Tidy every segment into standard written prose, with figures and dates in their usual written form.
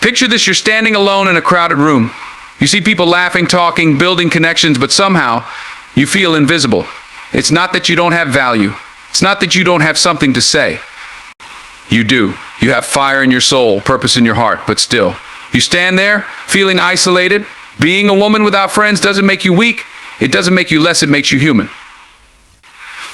Picture this, you're standing alone in a crowded room. You see people laughing, talking, building connections, but somehow you feel invisible. It's not that you don't have value. It's not that you don't have something to say. You do. You have fire in your soul, purpose in your heart, but still, you stand there feeling isolated. Being a woman without friends doesn't make you weak. It doesn't make you less, it makes you human.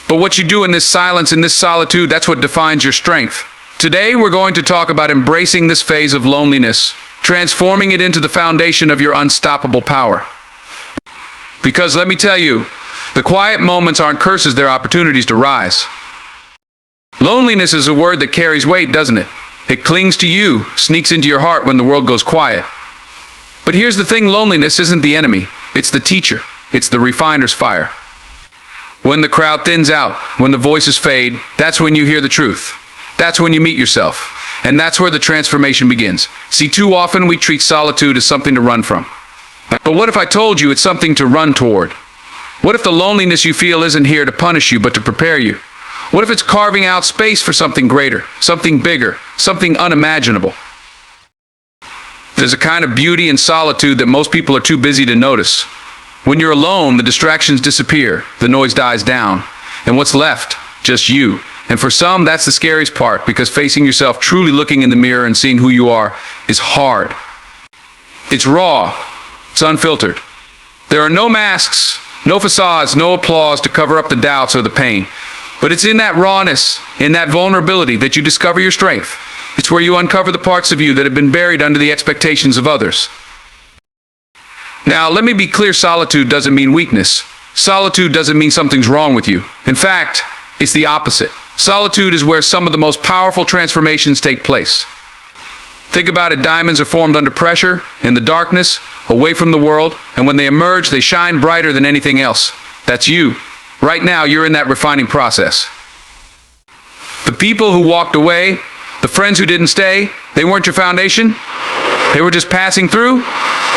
But what you do in this silence, in this solitude, that's what defines your strength. Today, we're going to talk about embracing this phase of loneliness, transforming it into the foundation of your unstoppable power. Because let me tell you, the quiet moments aren't curses, they're opportunities to rise. Loneliness is a word that carries weight, doesn't it? It clings to you, sneaks into your heart when the world goes quiet. But here's the thing, loneliness isn't the enemy. It's the teacher. It's the refiner's fire. When the crowd thins out, when the voices fade, that's when you hear the truth. That's when you meet yourself. And that's where the transformation begins. See, too often we treat solitude as something to run from. But what if I told you it's something to run toward? What if the loneliness you feel isn't here to punish you, but to prepare you? What if it's carving out space for something greater, something bigger, something unimaginable? There's a kind of beauty in solitude that most people are too busy to notice. When you're alone, the distractions disappear, the noise dies down, and what's left? Just you. And for some, that's the scariest part, because facing yourself, truly looking in the mirror and seeing who you are, is hard. It's raw. It's unfiltered. There are no masks, no facades, no applause to cover up the doubts or the pain. But it's in that rawness, in that vulnerability, that you discover your strength. It's where you uncover the parts of you that have been buried under the expectations of others. Now, let me be clear, solitude doesn't mean weakness. Solitude doesn't mean something's wrong with you. In fact, it's the opposite. Solitude is where some of the most powerful transformations take place. Think about it, diamonds are formed under pressure, in the darkness, away from the world, and when they emerge, they shine brighter than anything else. That's you. Right now, you're in that refining process. The people who walked away, the friends who didn't stay, they weren't your foundation. They were just passing through.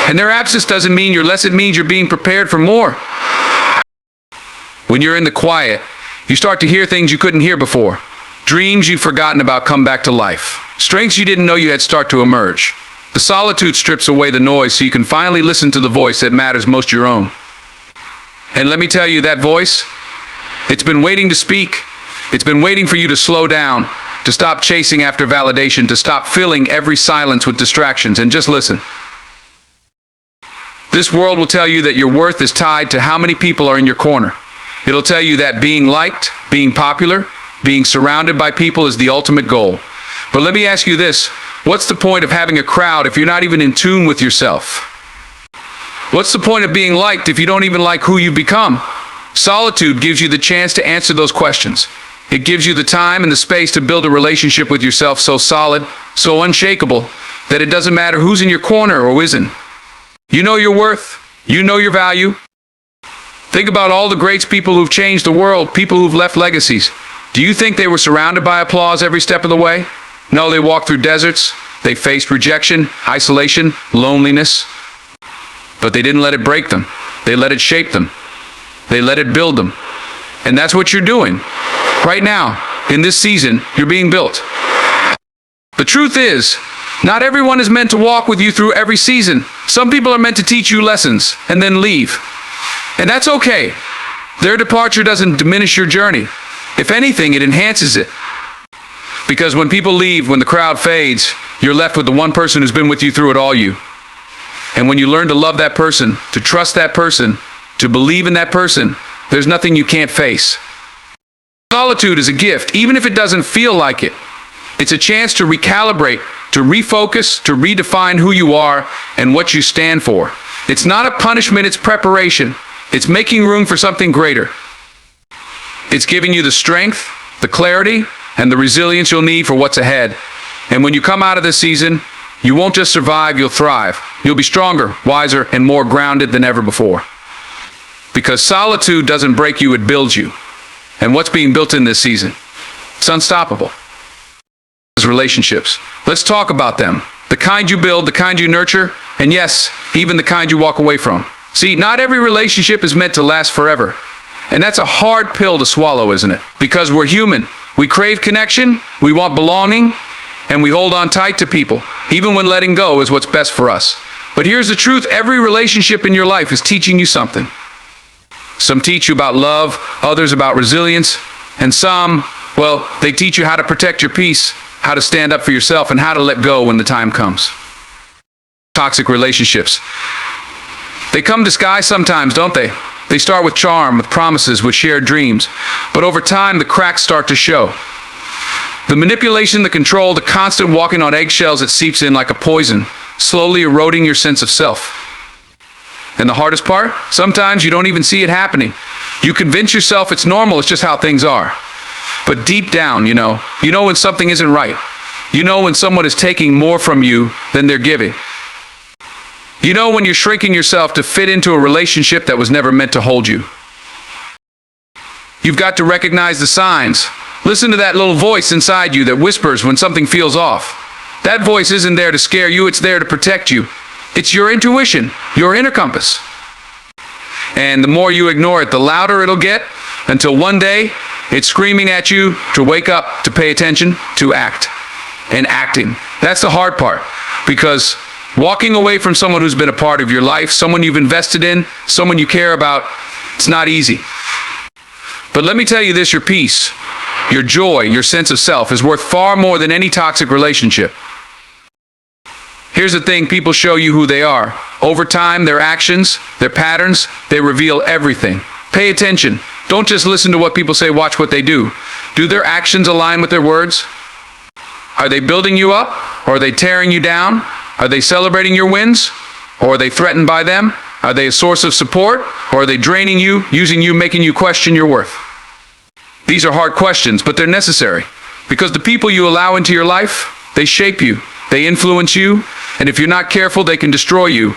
And their absence doesn't mean you're less, it means you're being prepared for more. When you're in the quiet, you start to hear things you couldn't hear before. Dreams you've forgotten about come back to life. Strengths you didn't know you had start to emerge. The solitude strips away the noise so you can finally listen to the voice that matters most, your own. And let me tell you, that voice, it's been waiting to speak. It's been waiting for you to slow down, to stop chasing after validation, to stop filling every silence with distractions, and just listen. This world will tell you that your worth is tied to how many people are in your corner. It'll tell you that being liked, being popular, being surrounded by people is the ultimate goal. But let me ask you this, what's the point of having a crowd if you're not even in tune with yourself? What's the point of being liked if you don't even like who you've become? Solitude gives you the chance to answer those questions. It gives you the time and the space to build a relationship with yourself so solid, so unshakable, that it doesn't matter who's in your corner or isn't. You know your worth. You know your value. Think about all the greats, people who've changed the world, people who've left legacies. Do you think they were surrounded by applause every step of the way? No, they walked through deserts. They faced rejection, isolation, loneliness. But they didn't let it break them. They let it shape them. They let it build them. And that's what you're doing. Right now, in this season, you're being built. The truth is, not everyone is meant to walk with you through every season. Some people are meant to teach you lessons and then leave. And that's okay. Their departure doesn't diminish your journey. If anything, it enhances it. Because when people leave, when the crowd fades, you're left with the one person who's been with you through it all, you. And when you learn to love that person, to trust that person, to believe in that person, there's nothing you can't face. Solitude is a gift, even if it doesn't feel like it. It's a chance to recalibrate, to refocus, to redefine who you are and what you stand for. It's not a punishment, it's preparation. It's making room for something greater. It's giving you the strength, the clarity, and the resilience you'll need for what's ahead. And when you come out of this season, you won't just survive, you'll thrive. You'll be stronger, wiser, and more grounded than ever before. Because solitude doesn't break you, it builds you. And what's being built in this season? It's unstoppable. Relationships. Let's talk about them. The kind you build, the kind you nurture, and yes, even the kind you walk away from. See, not every relationship is meant to last forever. And that's a hard pill to swallow, isn't it? Because we're human. We crave connection, we want belonging, and we hold on tight to people, even when letting go is what's best for us. But here's the truth: every relationship in your life is teaching you something. Some teach you about love, others about resilience, and some, well, they teach you how to protect your peace, how to stand up for yourself, and how to let go when the time comes. Toxic relationships. They come disguised sometimes, don't they? They start with charm, with promises, with shared dreams. But over time, the cracks start to show. The manipulation, the control, the constant walking on eggshells that seeps in like a poison, slowly eroding your sense of self. And the hardest part? Sometimes you don't even see it happening. You convince yourself it's normal, it's just how things are. But deep down, you know when something isn't right. You know when someone is taking more from you than they're giving. You know when you're shrinking yourself to fit into a relationship that was never meant to hold you. You've got to recognize the signs. Listen to that little voice inside you that whispers when something feels off. That voice isn't there to scare you, it's there to protect you. It's your intuition, your inner compass. And the more you ignore it, the louder it'll get, until one day, it's screaming at you to wake up, to pay attention, to act. And acting. That's the hard part. Because walking away from someone who's been a part of your life, someone you've invested in, someone you care about, it's not easy. But let me tell you this: your peace, your joy, your sense of self is worth far more than any toxic relationship. Here's the thing: people show you who they are. Over time, their actions, their patterns, they reveal everything. Pay attention. Don't just listen to what people say, watch what they do. Do their actions align with their words? Are they building you up, or are they tearing you down? Are they celebrating your wins, or are they threatened by them? Are they a source of support, or are they draining you, using you, making you question your worth? These are hard questions, but they're necessary. Because the people you allow into your life, they shape you, they influence you, and if you're not careful, they can destroy you.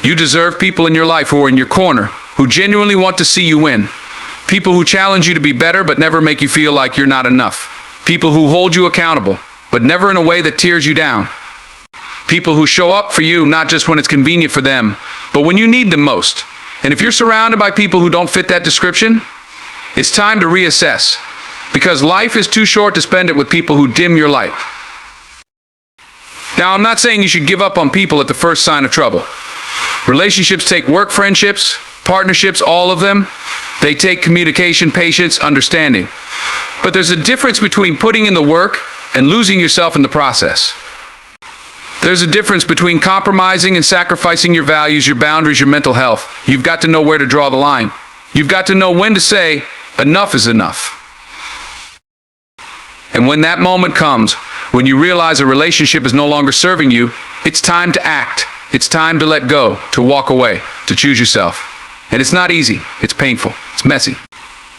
You deserve people in your life who are in your corner, who genuinely want to see you win. People who challenge you to be better but never make you feel like you're not enough. People who hold you accountable, but never in a way that tears you down. People who show up for you not just when it's convenient for them, but when you need them most. And if you're surrounded by people who don't fit that description, it's time to reassess. Because life is too short to spend it with people who dim your light. Now, I'm not saying you should give up on people at the first sign of trouble. Relationships take work, friendships, partnerships, all of them. They take communication, patience, understanding. But there's a difference between putting in the work and losing yourself in the process. There's a difference between compromising and sacrificing your values, your boundaries, your mental health. You've got to know where to draw the line. You've got to know when to say, enough is enough. And when that moment comes, when you realize a relationship is no longer serving you, it's time to act. It's time to let go, to walk away, to choose yourself. And it's not easy. It's painful. It's messy.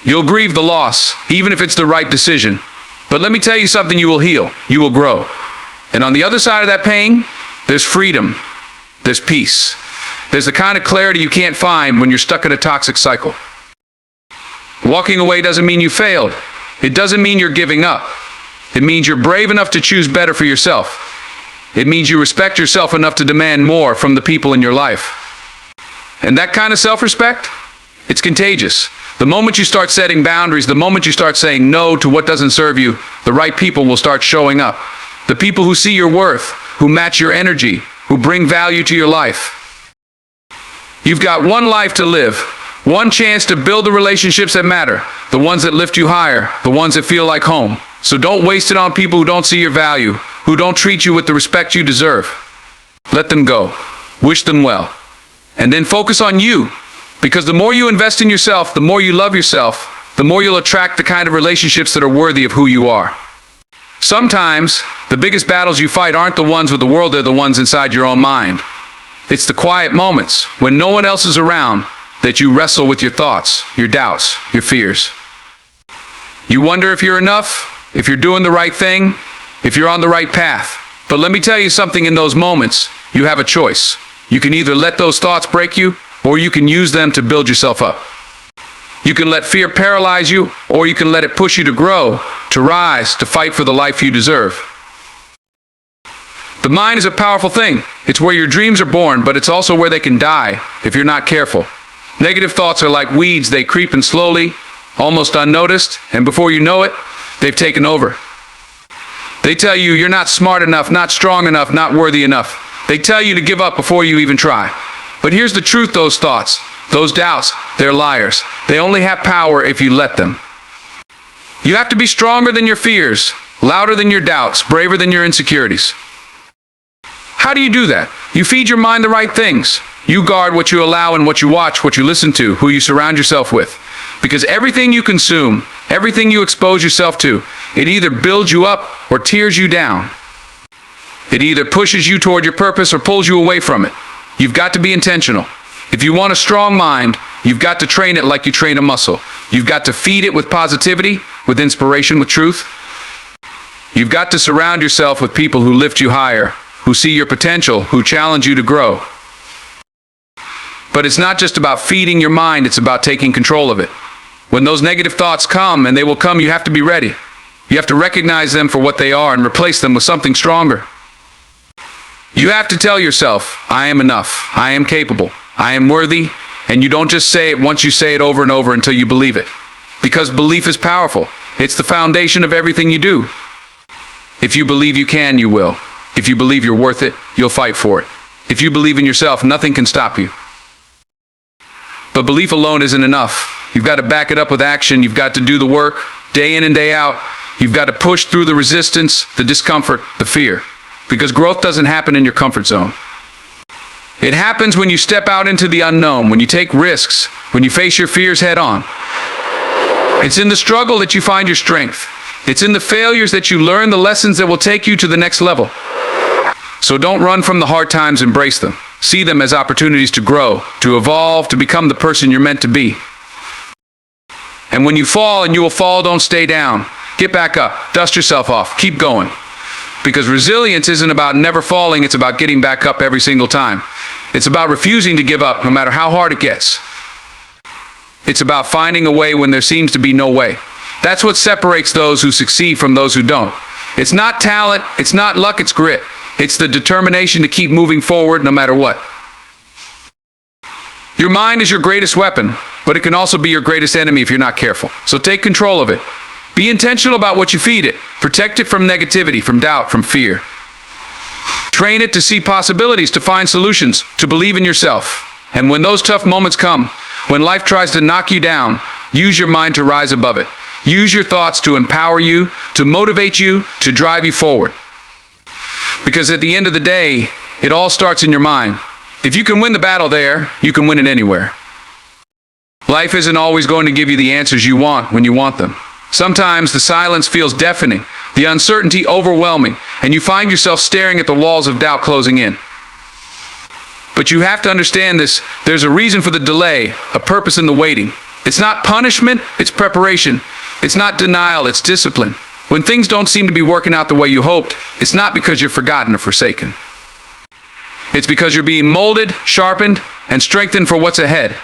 You'll grieve the loss, even if it's the right decision. But let me tell you something: you will heal. You will grow. And on the other side of that pain, there's freedom. There's peace. There's the kind of clarity you can't find when you're stuck in a toxic cycle. Walking away doesn't mean you failed. It doesn't mean you're giving up. It means you're brave enough to choose better for yourself. It means you respect yourself enough to demand more from the people in your life. And that kind of self-respect, it's contagious. The moment you start setting boundaries, the moment you start saying no to what doesn't serve you, the right people will start showing up. The people who see your worth, who match your energy, who bring value to your life. You've got one life to live, one chance to build the relationships that matter, the ones that lift you higher, the ones that feel like home. So don't waste it on people who don't see your value, who don't treat you with the respect you deserve. Let them go. Wish them well. And then focus on you. Because the more you invest in yourself, the more you love yourself, the more you'll attract the kind of relationships that are worthy of who you are. Sometimes, the biggest battles you fight aren't the ones with the world, they're the ones inside your own mind. It's the quiet moments, when no one else is around, that you wrestle with your thoughts, your doubts, your fears. You wonder if you're enough, if you're doing the right thing, if you're on the right path. But let me tell you something: in those moments, you have a choice. You can either let those thoughts break you, or you can use them to build yourself up. You can let fear paralyze you, or you can let it push you to grow, to rise, to fight for the life you deserve. The mind is a powerful thing. It's where your dreams are born, but it's also where they can die if you're not careful. Negative thoughts are like weeds. They creep in slowly, almost unnoticed, and before you know it, they've taken over. They tell you you're not smart enough, not strong enough, not worthy enough. They tell you to give up before you even try. But here's the truth: those thoughts, those doubts, they're liars. They only have power if you let them. You have to be stronger than your fears, louder than your doubts, braver than your insecurities. How do you do that? You feed your mind the right things. You guard what you allow and what you watch, what you listen to, who you surround yourself with. Because everything you consume, everything you expose yourself to, it either builds you up or tears you down. It either pushes you toward your purpose or pulls you away from it. You've got to be intentional. If you want a strong mind, you've got to train it like you train a muscle. You've got to feed it with positivity, with inspiration, with truth. You've got to surround yourself with people who lift you higher, who see your potential, who challenge you to grow. But it's not just about feeding your mind, it's about taking control of it. When those negative thoughts come, and they will come, you have to be ready. You have to recognize them for what they are and replace them with something stronger. You have to tell yourself, I am enough, I am capable, I am worthy, and you don't just say it once, you say it over and over until you believe it. Because belief is powerful. It's the foundation of everything you do. If you believe you can, you will. If you believe you're worth it, you'll fight for it. If you believe in yourself, nothing can stop you. But belief alone isn't enough. You've got to back it up with action. You've got to do the work, day in and day out. You've got to push through the resistance, the discomfort, the fear. Because growth doesn't happen in your comfort zone. It happens when you step out into the unknown, when you take risks, when you face your fears head on. It's in the struggle that you find your strength. It's in the failures that you learn the lessons that will take you to the next level. So don't run from the hard times, embrace them. See them as opportunities to grow, to evolve, to become the person you're meant to be. And when you fall, and you will fall, don't stay down. Get back up, dust yourself off, keep going. Because resilience isn't about never falling, it's about getting back up every single time. It's about refusing to give up no matter how hard it gets. It's about finding a way when there seems to be no way. That's what separates those who succeed from those who don't. It's not talent, it's not luck, it's grit. It's the determination to keep moving forward no matter what. Your mind is your greatest weapon, but it can also be your greatest enemy if you're not careful. So take control of it. Be intentional about what you feed it. Protect it from negativity, from doubt, from fear. Train it to see possibilities, to find solutions, to believe in yourself. And when those tough moments come, when life tries to knock you down, use your mind to rise above it. Use your thoughts to empower you, to motivate you, to drive you forward. Because at the end of the day, it all starts in your mind. If you can win the battle there, you can win it anywhere. Life isn't always going to give you the answers you want when you want them. Sometimes the silence feels deafening, the uncertainty overwhelming, and you find yourself staring at the walls of doubt closing in. But you have to understand this. There's a reason for the delay, a purpose in the waiting. It's not punishment, it's preparation. It's not denial, it's discipline. When things don't seem to be working out the way you hoped, it's not because you're forgotten or forsaken. It's because you're being molded, sharpened, and strengthened for what's ahead.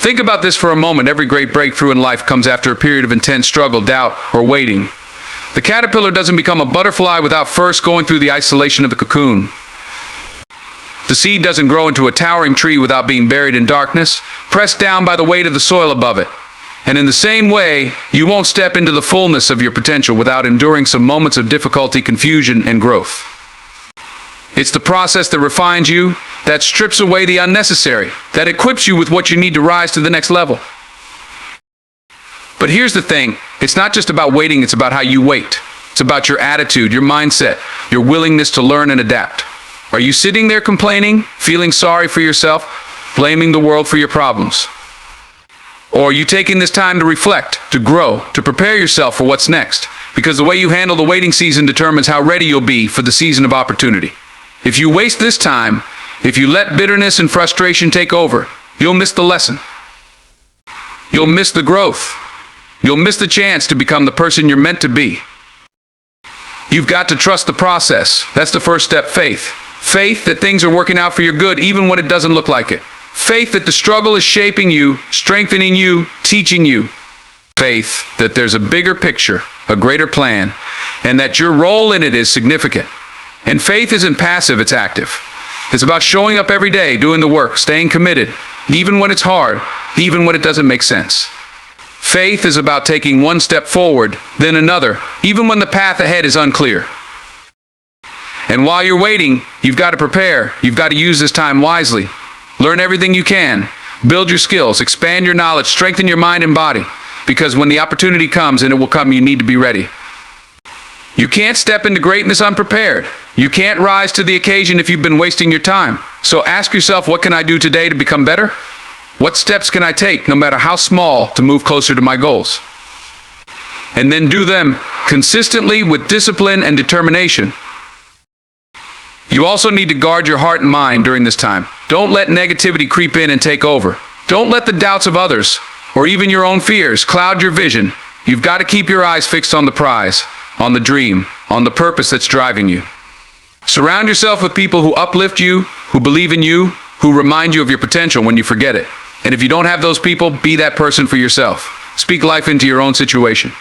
Think about this for a moment. Every great breakthrough in life comes after a period of intense struggle, doubt, or waiting. The caterpillar doesn't become a butterfly without first going through the isolation of the cocoon. The seed doesn't grow into a towering tree without being buried in darkness, pressed down by the weight of the soil above it. And in the same way, you won't step into the fullness of your potential without enduring some moments of difficulty, confusion, and growth. It's the process that refines you, that strips away the unnecessary, that equips you with what you need to rise to the next level. But here's the thing, it's not just about waiting, it's about how you wait. It's about your attitude, your mindset, your willingness to learn and adapt. Are you sitting there complaining, feeling sorry for yourself, blaming the world for your problems? Or are you taking this time to reflect, to grow, to prepare yourself for what's next? Because the way you handle the waiting season determines how ready you'll be for the season of opportunity. If you waste this time, if you let bitterness and frustration take over, you'll miss the lesson. You'll miss the growth. You'll miss the chance to become the person you're meant to be. You've got to trust the process. That's the first step, faith. Faith that things are working out for your good even when it doesn't look like it. Faith that the struggle is shaping you, strengthening you, teaching you. Faith that there's a bigger picture, a greater plan, and that your role in it is significant. And faith isn't passive, it's active. It's about showing up every day, doing the work, staying committed, even when it's hard, even when it doesn't make sense. Faith is about taking one step forward, then another, even when the path ahead is unclear. And while you're waiting, you've got to prepare. You've got to use this time wisely. Learn everything you can. Build your skills, expand your knowledge, strengthen your mind and body. Because when the opportunity comes, and it will come, you need to be ready. You can't step into greatness unprepared. You can't rise to the occasion if you've been wasting your time. So ask yourself, what can I do today to become better? What steps can I take, no matter how small, to move closer to my goals? And then do them consistently with discipline and determination. You also need to guard your heart and mind during this time. Don't let negativity creep in and take over. Don't let the doubts of others, or even your own fears, cloud your vision. You've got to keep your eyes fixed on the prize, on the dream, on the purpose that's driving you. Surround yourself with people who uplift you, who believe in you, who remind you of your potential when you forget it. And if you don't have those people, be that person for yourself. Speak life into your own situation.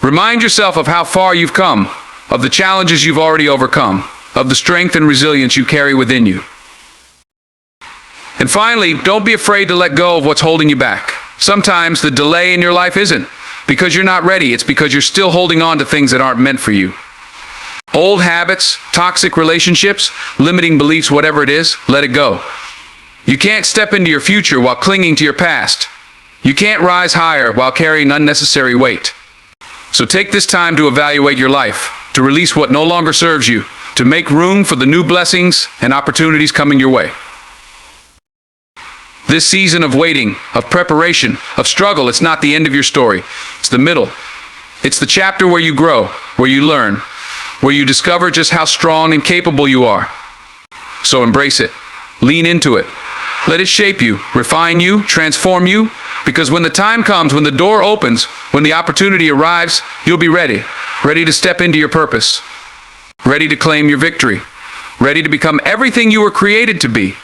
Remind yourself of how far you've come, of the challenges you've already overcome, of the strength and resilience you carry within you. And finally, don't be afraid to let go of what's holding you back. Sometimes the delay in your life isn't because you're not ready. It's because you're still holding on to things that aren't meant for you. Old habits, toxic relationships, limiting beliefs, whatever it is, let it go. You can't step into your future while clinging to your past. You can't rise higher while carrying unnecessary weight. So take this time to evaluate your life, to release what no longer serves you, to make room for the new blessings and opportunities coming your way. This season of waiting, of preparation, of struggle, it's not the end of your story. It's the middle. It's the chapter where you grow, where you learn, where you discover just how strong and capable you are. So embrace it. Lean into it. Let it shape you, refine you, transform you, because when the time comes, when the door opens, when the opportunity arrives, you'll be ready. Ready to step into your purpose. Ready to claim your victory. Ready to become everything you were created to be.